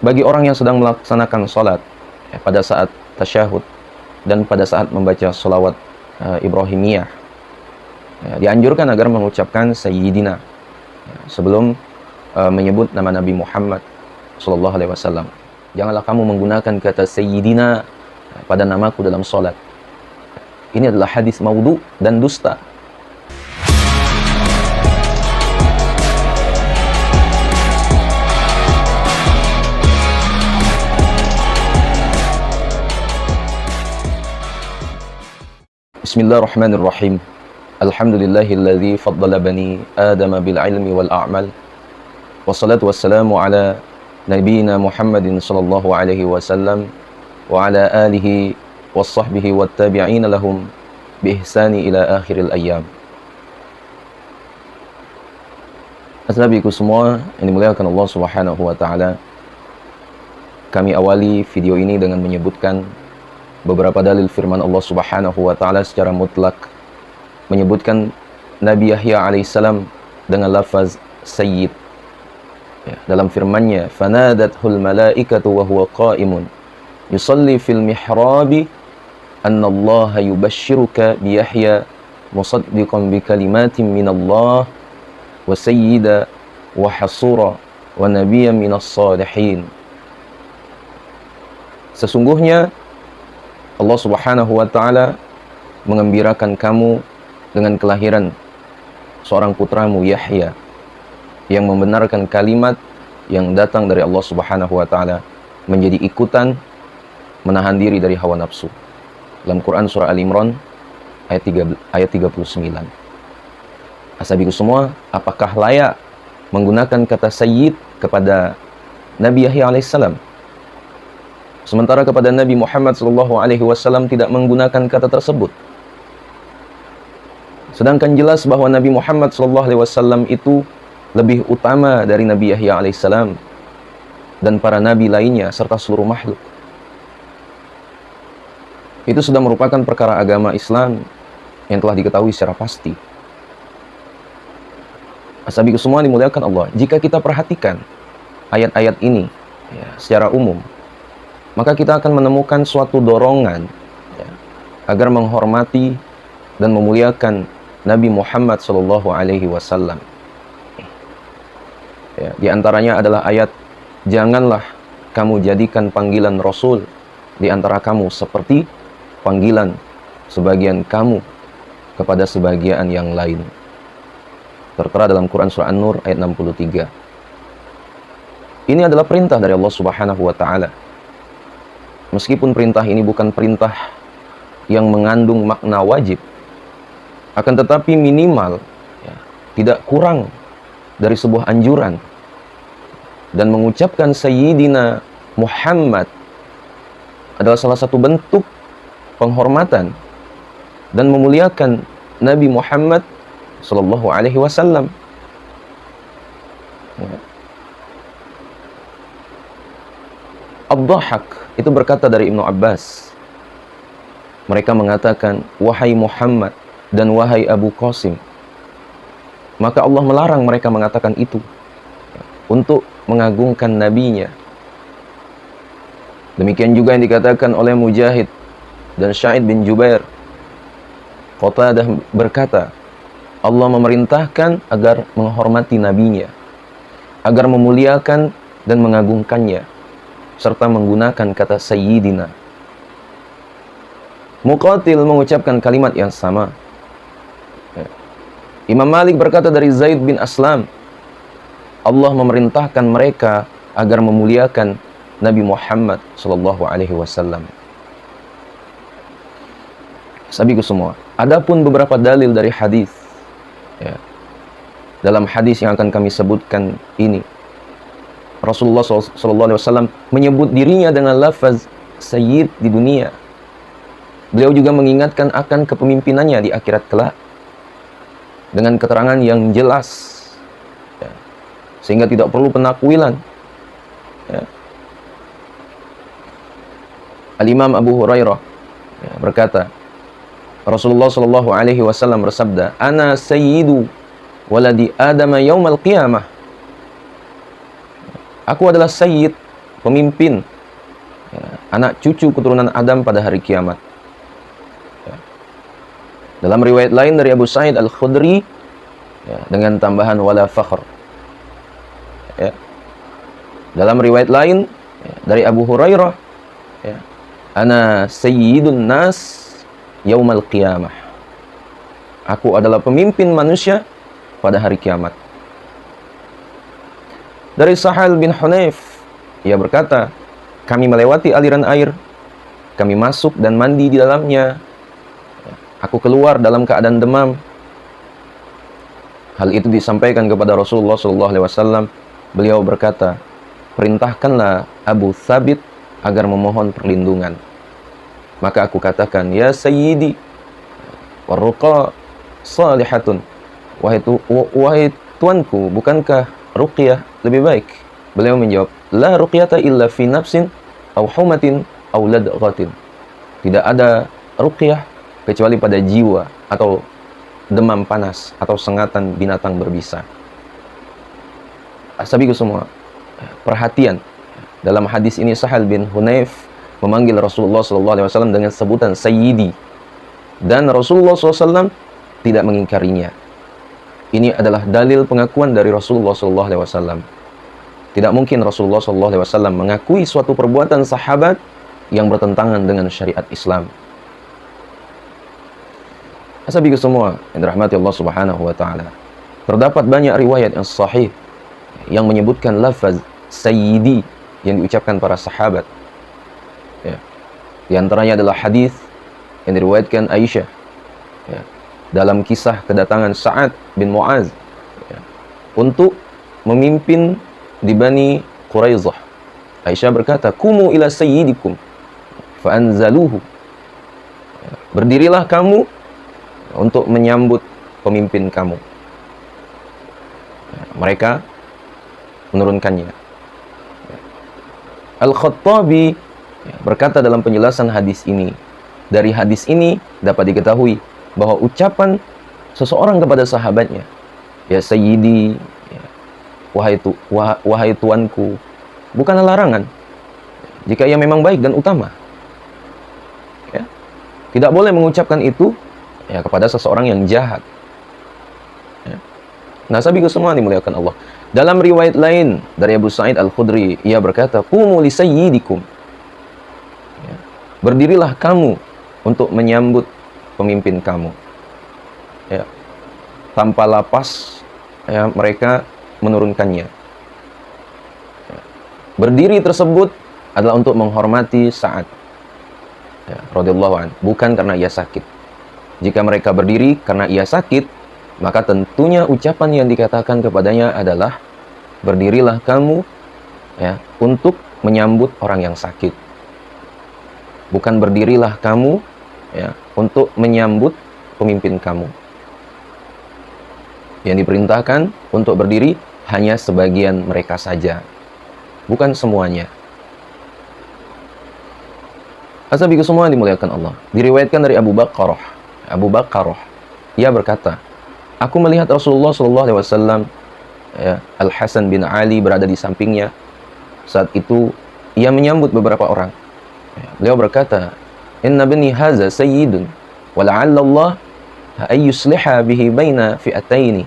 bagi orang yang sedang melaksanakan sholat pada saat tasyahud dan pada saat membaca sholawat Ibrahimiyah, dianjurkan agar mengucapkan Sayyidina sebelum menyebut nama Nabi Muhammad SAW. Janganlah kamu menggunakan kata Sayyidina pada namaku dalam sholat. Ini adalah hadis maudhu dan dusta. Bismillahirrahmanirrahim. Alhamdulillahilladzi faddala bani Adam bil ilmi wal a'mal. Wassalatu wassalamu ala nabiyyina Muhammadin sallallahu alaihi wasallam wa ala alihi wassahbihi wattabi'in lahum bi ihsani ila akhiril ayyam. Assalamualaikum semua yang dimuliakan Allah Subhanahu wa taala. Kami awali video ini dengan menyebutkan beberapa dalil firman Allah Subhanahu wa taala secara mutlak, menyebutkan Nabi Yahya alaihissalam dengan lafaz Sayyid. Dalam firman-Nya, "Fanadathul malaikatu wa huwa qa'imun yusalli fil mihrabi anna Allah yubashshiruka bi Yahya musaddiqan bi kalimatin min Allah wa sayyida wa hasura wa nabiyyan minas salihin." Sesungguhnya Allah Subhanahu wa taala mengembirakan kamu dengan kelahiran seorang putramu Yahya yang membenarkan kalimat yang datang dari Allah Subhanahu wa taala, menjadi ikutan menahan diri dari hawa nafsu. Dalam Quran surah Al-Imran ayat 39. Asabiku semua, apakah layak menggunakan kata Sayyid kepada Nabi Yahya alaihissalam, sementara kepada Nabi Muhammad SAW tidak menggunakan kata tersebut? Sedangkan jelas bahwa Nabi Muhammad SAW itu lebih utama dari Nabi Yahya alaihissalam dan para nabi lainnya serta seluruh makhluk. Itu sudah merupakan perkara agama Islam yang telah diketahui secara pasti. Asabiku semua dimuliakan Allah, jika kita perhatikan ayat-ayat ini secara umum, maka kita akan menemukan suatu dorongan agar menghormati dan memuliakan Nabi Muhammad SAW. Di antaranya adalah ayat, "Janganlah kamu jadikan panggilan Rasul di antara kamu seperti panggilan sebagian kamu kepada sebagian yang lain." Tertera dalam Quran surah An-Nur ayat 63. Ini adalah perintah dari Allah Subhanahu wa taala. Meskipun perintah ini bukan perintah yang mengandung makna wajib, akan tetapi minimal tidak kurang dari sebuah anjuran. Dan mengucapkan Sayyidina Muhammad adalah salah satu bentuk penghormatan dan memuliakan Nabi Muhammad sallallahu alaihi wasallam. Ad-Dhahhak itu berkata dari Ibnu Abbas, mereka mengatakan, "Wahai Muhammad dan wahai Abu Qasim." Maka Allah melarang mereka mengatakan itu untuk mengagungkan nabinya. Demikian juga yang dikatakan oleh Mujahid dan Sa'id bin Jubair. Qatadah berkata, Allah memerintahkan agar menghormati nabinya, agar memuliakan dan mengagungkannya, serta menggunakan kata Sayyidina. Muqatil mengucapkan kalimat yang sama. Imam Malik berkata dari Zaid bin Aslam, Allah memerintahkan mereka agar memuliakan Nabi Muhammad SAW. Sabiku semua, adapun beberapa dalil dari hadis, dalam hadis yang akan kami sebutkan ini, Rasulullah SAW menyebut dirinya dengan lafaz Sayyid di dunia. Beliau juga mengingatkan akan kepemimpinannya di akhirat kelak dengan keterangan yang jelas, sehingga tidak perlu penakwilan. Al-Imam Abu Hurairah berkata, Rasulullah SAW bersabda, "Ana sayyidu waladi Adam yaumal qiyamah." Aku adalah sayyid pemimpin, ya, anak cucu keturunan Adam pada hari kiamat. Ya. Dalam riwayat lain dari Abu Sa'id Al-Khudri, ya, dengan tambahan wala fakhr. Ya. Dalam riwayat lain, ya, dari Abu Hurairah, ya, ana sayyidun nas yaumal qiyamah. Aku adalah pemimpin manusia pada hari kiamat. Dari Sahal bin Hunayf, ia berkata, kami melewati aliran air, kami masuk dan mandi di dalamnya. Aku keluar dalam keadaan demam. Hal itu disampaikan kepada Rasulullah SAW. Beliau berkata, perintahkanlah Abu Thabit agar memohon perlindungan. Maka aku katakan, ya Sayyidi, warruqa salihatun. Wahai tuanku, bukankah ruqyah lebih baik? Beliau menjawab, la ruqyata illa fi nafsin aw humatin aw ladghatin. Tidak ada ruqyah kecuali pada jiwa atau demam panas atau sengatan binatang berbisa. Sahabatku semua, perhatian. Dalam hadis ini Sahal bin Hunayf memanggil Rasulullah SAW dengan sebutan Sayyidi, dan Rasulullah SAW tidak mengingkarinya. Ini adalah dalil pengakuan dari Rasulullah SAW. Tidak mungkin Rasulullah SAW mengakui suatu perbuatan sahabat yang bertentangan dengan syariat Islam. Sahabatku semua yang dirahmati Allah Subhanahu wa taala, terdapat banyak riwayat yang sahih yang menyebutkan lafaz Sayyidi yang diucapkan para sahabat. Ya. Di antaranya adalah hadis yang diriwayatkan Aisyah, ya, dalam kisah kedatangan Sa'ad bin Mu'az, ya, untuk memimpin di Bani Quraidah. Aisyah berkata, kumu ila sayyidikum fa'anzaluhu. Ya, berdirilah kamu untuk menyambut pemimpin kamu. Ya, mereka menurunkannya. Ya. Al-Khattabi, ya, berkata dalam penjelasan hadis ini, dari hadis ini dapat diketahui bahwa ucapan seseorang kepada sahabatnya, ya Sayyidi, ya, wahai tuanku, bukanlah larangan jika ia memang baik dan utama. Ya. Tidak boleh mengucapkan itu, ya, kepada seseorang yang jahat. Ya. Nah, sahabatku semua dimuliakan Allah. Dalam riwayat lain dari Abu Sa'id Al-Khudri, ia berkata, qumu li sayyidikum. Ya. Berdirilah kamu untuk menyambut pemimpin kamu. Ya. Tanpa lapas, ya, mereka menurunkannya. Ya. Berdiri tersebut adalah untuk menghormati Sa'ad, ya, radhiyallahu an, bukan karena ia sakit. Jika mereka berdiri karena ia sakit, maka tentunya ucapan yang dikatakan kepadanya adalah, berdirilah kamu, ya, untuk menyambut orang yang sakit. Bukan berdirilah kamu, ya, untuk menyambut pemimpin kamu. Yang diperintahkan untuk berdiri hanya sebagian mereka saja, bukan semuanya. Sahabatku semua dimuliakan Allah. Diriwayatkan dari Abu Bakrah, ia berkata, aku melihat Rasulullah SAW, ya, Al-Hasan bin Ali berada di sampingnya. Saat itu ia menyambut beberapa orang. Ya, beliau berkata, inna bani haza sayyidun wa la'alla Allah ay yusliha bihi baina fi'ataini,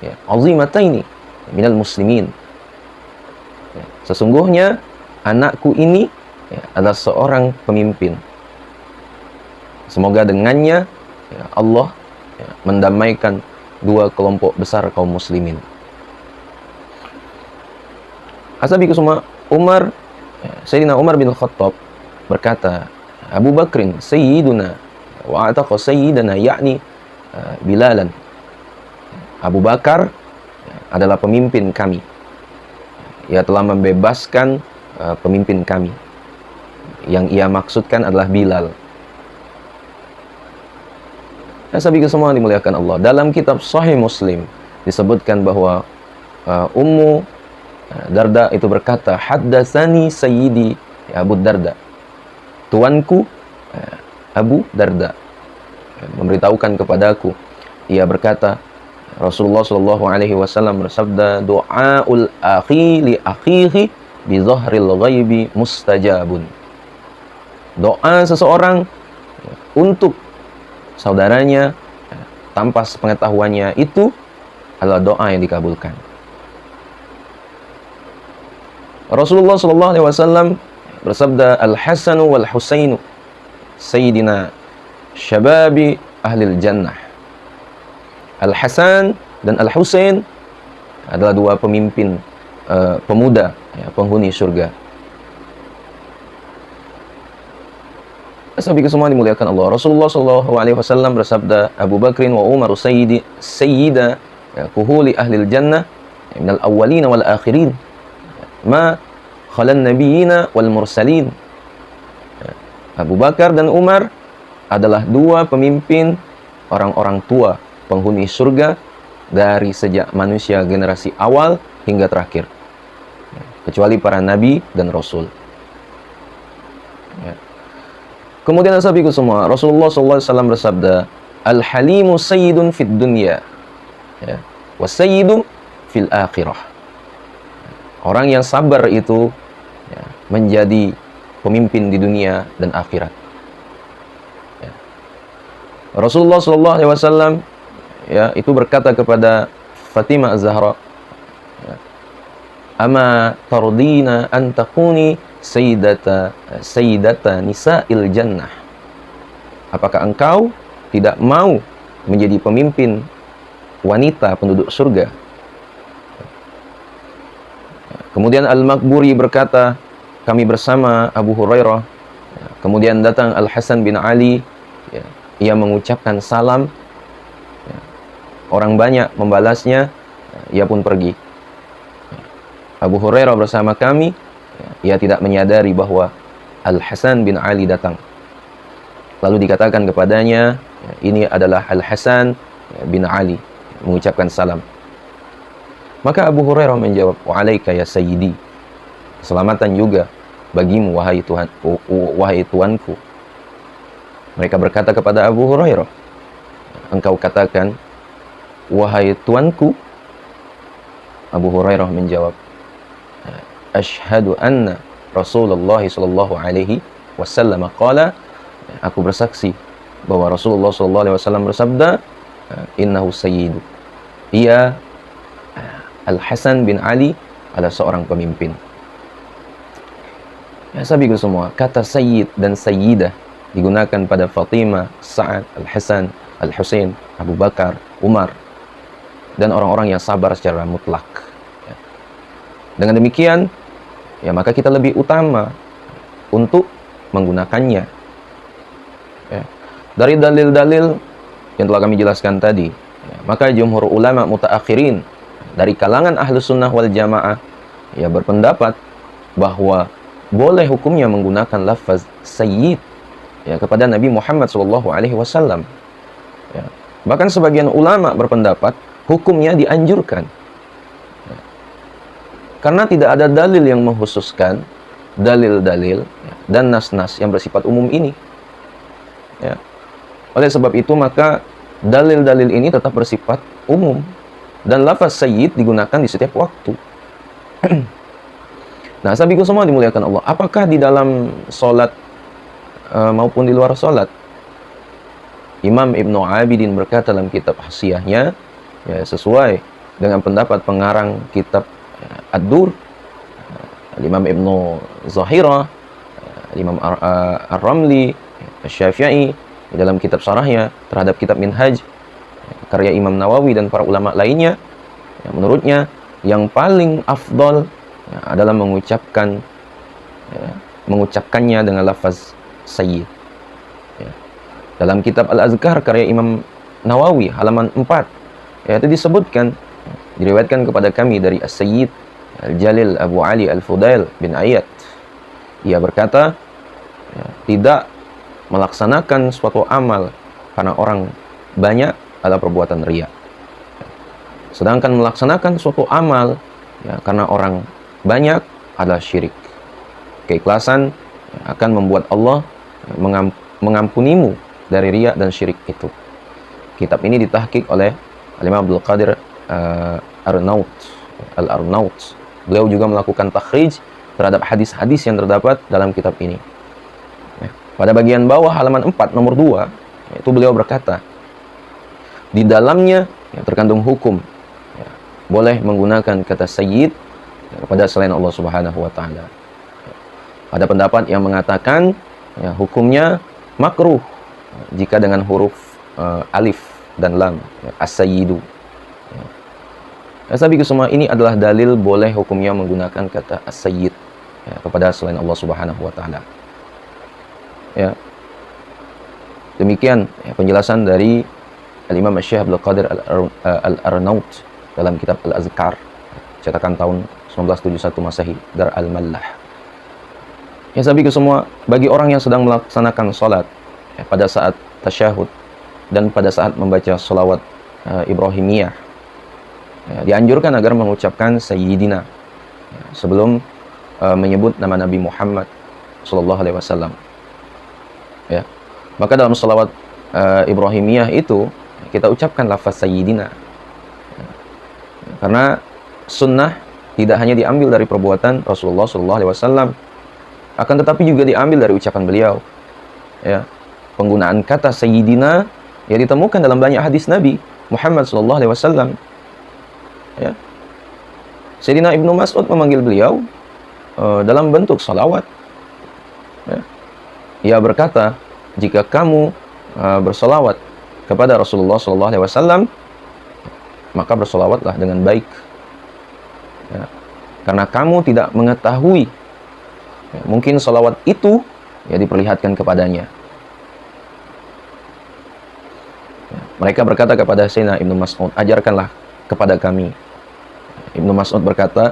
ya, azimataini minal muslimin. Ya, sesungguhnya anakku ini, ya, adalah seorang pemimpin. Semoga dengannya, ya, Allah, ya, mendamaikan dua kelompok besar kaum muslimin. Sahabatku semua, Sayyidina Umar bin Khattab berkata, Abu Bakrin sayyiduna wa ataqa sayyidana, yakni Bilalan. Abu Bakar, ya, adalah pemimpin kami. Ia telah membebaskan pemimpin kami. Yang ia maksudkan adalah Bilal. Sahabatku semua dimuliakan Allah. Dalam kitab Sahih Muslim disebutkan bahwa Ummu Darda itu berkata, haddatsani sayyidi Abu Darda. Tuanku Abu Darda memberitahukan kepadaku. Ia berkata, Rasulullah SAW bersabda, doaul akhi li akhihi bi dhahril ghaibi mustajabun. Doa seseorang untuk saudaranya tanpa sepengetahuannya itu adalah doa yang dikabulkan. Rasulullah sallallahu alaihi wasallam bersabda, Al-Hasanu wal Husainu sayyidina syababi ahlil jannah. Al-Hasan dan Al-Husain adalah dua pemimpin pemuda penghuni surga. Sahabat semua dimuliakan Allah. Rasulullah sallallahu alaihi wasallam bersabda, Abu Bakrin wa Umar sayyida kuhuli ahlil jannah minal awwalina wal akhirin ma khalan nabiyina wal mursalin. Abu Bakar dan Umar adalah dua pemimpin orang-orang tua penghuni surga dari sejak manusia generasi awal hingga terakhir, kecuali para nabi dan rasul. Kemudian sahabatku semua, Rasulullah SAW bersabda, Al-Halimu sayyidun fid dunya wa sayyidu fil akhirah. Orang yang sabar itu menjadi pemimpin di dunia dan akhirat. Rasulullah SAW itu berkata kepada Fatimah Az-Zahra, Ama tardina an takuni sayyidata nisa'il jannah. Apakah engkau tidak mau menjadi pemimpin wanita penduduk surga? Kemudian Al-Makburi berkata, kami bersama Abu Hurairah. Kemudian datang Al-Hasan bin Ali, ia mengucapkan salam. Orang banyak membalasnya, ia pun pergi. Abu Hurairah bersama kami, ia tidak menyadari bahwa Al-Hasan bin Ali datang. Lalu dikatakan kepadanya, ini adalah Al-Hasan bin Ali, mengucapkan salam. Maka Abu Hurairah menjawab, Wa'alaika ya sayyidi, keselamatan juga bagimu wahai Tuhan, wahai tuanku. Mereka berkata kepada Abu Hurairah, engkau katakan, wahai tuanku. Abu Hurairah menjawab, Ashhadu anna Rasulullah sallallahu alaihi wasallam qala, aku bersaksi bahwa Rasulullah sallallahu alaihi wasallam bersabda, innahu sayyidu. Ia Al-Hasan bin Ali adalah seorang pemimpin. Ya sahabatku semua, kata sayyid dan sayyidah digunakan pada Fatimah, Sa'ad, Al-Hasan, Al-Husain, Abu Bakar, Umar, dan orang-orang yang sabar secara mutlak. Dengan demikian, maka kita lebih utama untuk menggunakannya. Dari dalil-dalil yang telah kami jelaskan tadi, maka jumhur ulama mutaakhirin dari kalangan ahlus sunnah wal jamaah berpendapat bahwa boleh hukumnya menggunakan lafaz sayyid kepada Nabi Muhammad SAW. Bahkan sebagian ulama berpendapat hukumnya dianjurkan. Karena tidak ada dalil yang mengkhususkan dalil-dalil dan nas-nas yang bersifat umum ini. Oleh sebab itu maka dalil-dalil ini tetap bersifat umum dan lafaz sayyid digunakan di setiap waktu. Nah, sahabatku semua dimuliakan Allah, apakah di dalam sholat maupun di luar sholat? Imam Ibnu Abidin berkata dalam kitab Hasiyahnya, sesuai dengan pendapat pengarang kitab Ad-Dur, Imam Ibnu Zahirah, Imam Ar-Ramli, Syafi'i dalam kitab syarahnya terhadap kitab Minhaj karya Imam Nawawi dan para ulama lainnya, menurutnya yang paling afdal adalah mengucapkannya dengan lafaz sayyid. Dalam kitab Al-Azkar karya Imam Nawawi halaman 4 itu disebutkan, diriwayatkan kepada kami dari As-Sayyid Al-Jalil Abu Ali Al-Fudail bin Ayyad. Ia berkata, tidak melaksanakan suatu amal karena orang banyak adalah perbuatan riya. Sedangkan melaksanakan suatu amal karena orang banyak adalah syirik. Keikhlasan akan membuat Allah mengampunimu dari riya dan syirik itu. Kitab ini ditahqiq oleh Imam Abdul Qadir Al-Arnaut. Beliau juga melakukan takhrij terhadap hadis-hadis yang terdapat dalam kitab ini. Ya. Pada bagian bawah halaman 4 nomor 2, itu beliau berkata, di dalamnya ya, terkandung hukum ya, boleh menggunakan kata sayyid ya, kepada selain Allah Subhanahu wa taala. Ya. Ada pendapat yang mengatakan ya, hukumnya makruh ya, jika dengan huruf alif dan lam ya, as-sayyidu. Ya. Ya, sabi semua ini adalah dalil boleh hukumnya menggunakan kata as-sayyid ya, kepada selain Allah Subhanahu wa taala. Ya. Demikian ya, penjelasan dari Al-Imam Syekh Abdul Qadir Al-Arnaut dalam kitab Al-Azkar, cetakan tahun 1971 Masehi, Dar Al-Mallah. Ya, sabi semua, bagi orang yang sedang melaksanakan salat ya, pada saat tasyahud dan pada saat membaca sholawat Ibrahimiyah, ya, dianjurkan agar mengucapkan Sayyidina ya, sebelum menyebut nama Nabi Muhammad Sallallahu Alaihi Wasallam. Ya, maka dalam sholawat Ibrahimiyah itu kita ucapkan lafaz Sayyidina ya, karena sunnah tidak hanya diambil dari perbuatan Rasulullah Sallallahu Alaihi Wasallam, akan tetapi juga diambil dari ucapan beliau. Ya, penggunaan kata Sayyidina ya ditemukan dalam banyak hadis Nabi Muhammad Sallallahu Alaihi Wasallam. Ya. Sayyidina Ibnu Mas'ud memanggil beliau dalam bentuk salawat. Ya. Ia berkata, jika kamu bersalawat kepada Rasulullah Sallallahu Alaihi Wasallam, maka bersalawatlah dengan baik. Ya. Karena kamu tidak mengetahui, ya, mungkin salawat itu ya diperlihatkan kepadanya. Ya. Mereka berkata kepada Sayyidina Ibnu Mas'ud, ajarkanlah kepada kami. Ibnu Mas'ud berkata,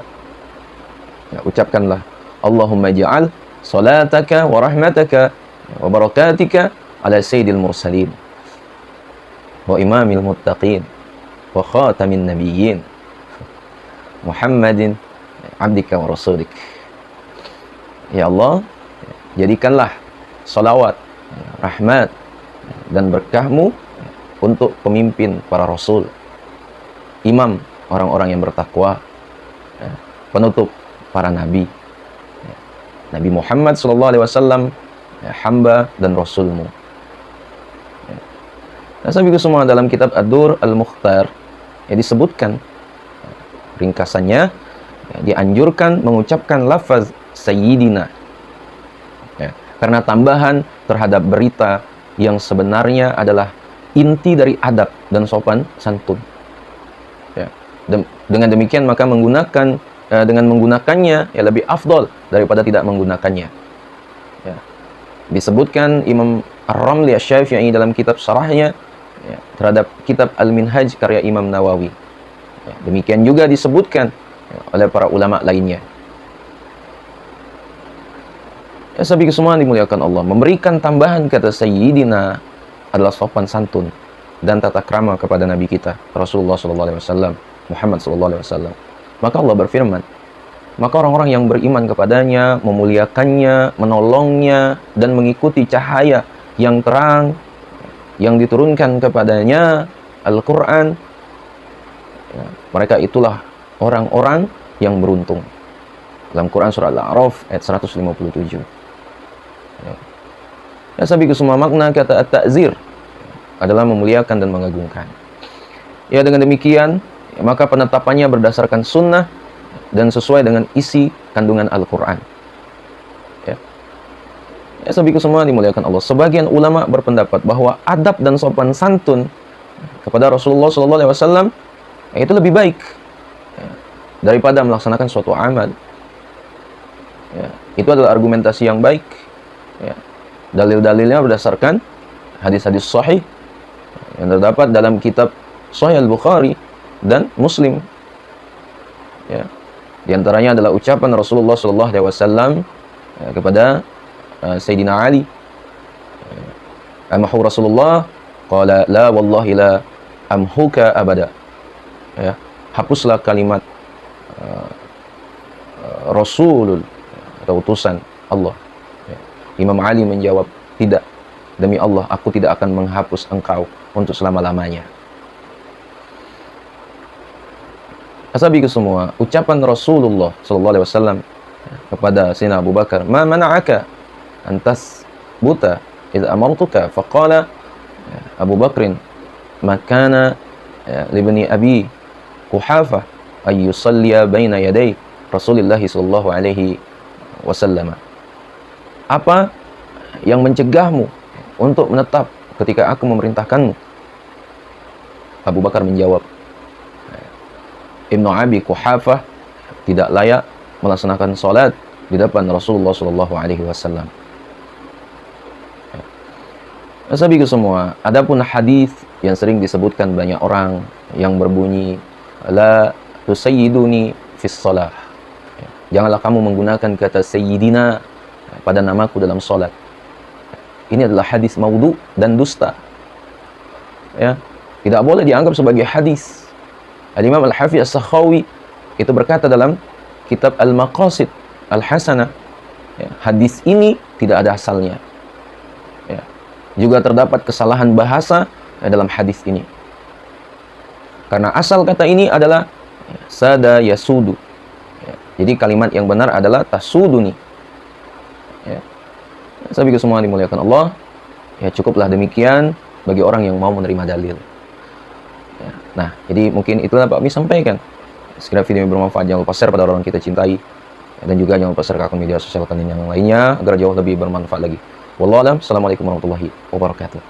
ya, ucapkanlah Allahumma ja'al salataka wa rahmataka wa barakatika ala sayyidil mursalin wa imamil muttaqin wa khatamin nabiyyin Muhammadin abdika wa rasulik. Ya Allah, jadikanlah salawat, rahmat dan berkahmu untuk pemimpin para rasul, imam orang-orang yang bertakwa, penutup para nabi, Nabi Muhammad SAW, hamba dan rasulmu. Nah, sahabat semua, dalam kitab Ad-Dur Al-Mukhtar ya, disebutkan ringkasannya ya, dianjurkan mengucapkan lafaz Sayyidina ya, karena tambahan terhadap berita yang sebenarnya adalah inti dari adab dan sopan santun. Ya. Dengan demikian maka dengan menggunakannya ya lebih afdol daripada tidak menggunakannya. Ya. Disebutkan Imam Ar-Ramli Asy-Syafi'i dalam kitab syarahnya ya, terhadap kitab Al-Minhaj karya Imam Nawawi. Ya. Demikian juga disebutkan ya, oleh para ulama lainnya. Ya, sahabat semua dimuliakan Allah, memberikan tambahan kata Sayyidina adalah sopan santun dan tata krama kepada Nabi kita Rasulullah SAW, Muhammad SAW. Maka Allah berfirman, maka orang-orang yang beriman kepadanya, memuliakannya, menolongnya, dan mengikuti cahaya yang terang yang diturunkan kepadanya, Al-Quran, ya, mereka itulah orang-orang yang beruntung. Dalam Quran surah Al-A'raf ayat 157. Ya, sahabat semua, makna kata at-ta'zir adalah memuliakan dan mengagungkan. Ya, dengan demikian ya, maka penetapannya berdasarkan sunnah dan sesuai dengan isi kandungan Al-Quran. Ya, ya, sahabat semua dimuliakan Allah. Sebagian ulama berpendapat bahwa adab dan sopan santun kepada Rasulullah SAW ya, itu lebih baik ya, daripada melaksanakan suatu amal. Ya, itu adalah argumentasi yang baik. Ya. Dalil-dalilnya berdasarkan hadis-hadis sahih yang terdapat dalam kitab Sahih Al-Bukhari dan Muslim. Ya. Di antaranya adalah ucapan Rasulullah SAW ya, kepada Sayyidina Ali. Amhu Rasulullah qala la wallahi la amhuka abada. Ya. Hapuslah kalimat Rasulul atau utusan Allah. Imam Ali menjawab, tidak, demi Allah aku tidak akan menghapus engkau untuk selama-lamanya. Sahabat semua, ucapan Rasulullah SAW kepada Sayyidina Abu Bakar, "Ma mana'aka an tasbuta idza amartuka?" Faqala Abu Bakrin, "Ma kana libni Abi Quhafah ay yusalliya baina yaday Rasulillah sallallahu alaihi wasallam." Apa yang mencegahmu untuk menetap ketika aku memerintahkanmu? Abu Bakar menjawab, Ibnu Abi Quhafah tidak layak melaksanakan salat di depan Rasulullah sallallahu alaihi wasallam. Sahabatku semua, adapun hadis yang sering disebutkan banyak orang yang berbunyi la tusayyiduni fis shalah. Janganlah kamu menggunakan kata sayyidina pada namaku dalam salat. Ini adalah hadis maudhu dan dusta. Ya, tidak boleh dianggap sebagai hadis. Al-Imam Al-Hafiz As-Sakhawi itu berkata dalam kitab Al-Maqasid Al-Hasanah, ya, hadis ini tidak ada asalnya. Ya. Juga terdapat kesalahan bahasa dalam hadis ini. Karena asal kata ini adalah sada yasudu. Ya. Jadi kalimat yang benar adalah tasuduni. Ya. Sahabatku semua dimuliakan Allah, ya cukuplah demikian bagi orang yang mau menerima dalil. Ya. Nah, jadi mungkin itulah Pak Ami sampaikan. Sekiranya video ini bermanfaat, jangan lupa share pada orang kita cintai. Dan juga jangan lupa share ke akun media sosial kalian yang lainnya agar jauh lebih bermanfaat lagi. Wallahu a'lam. Assalamualaikum warahmatullahi wabarakatuh.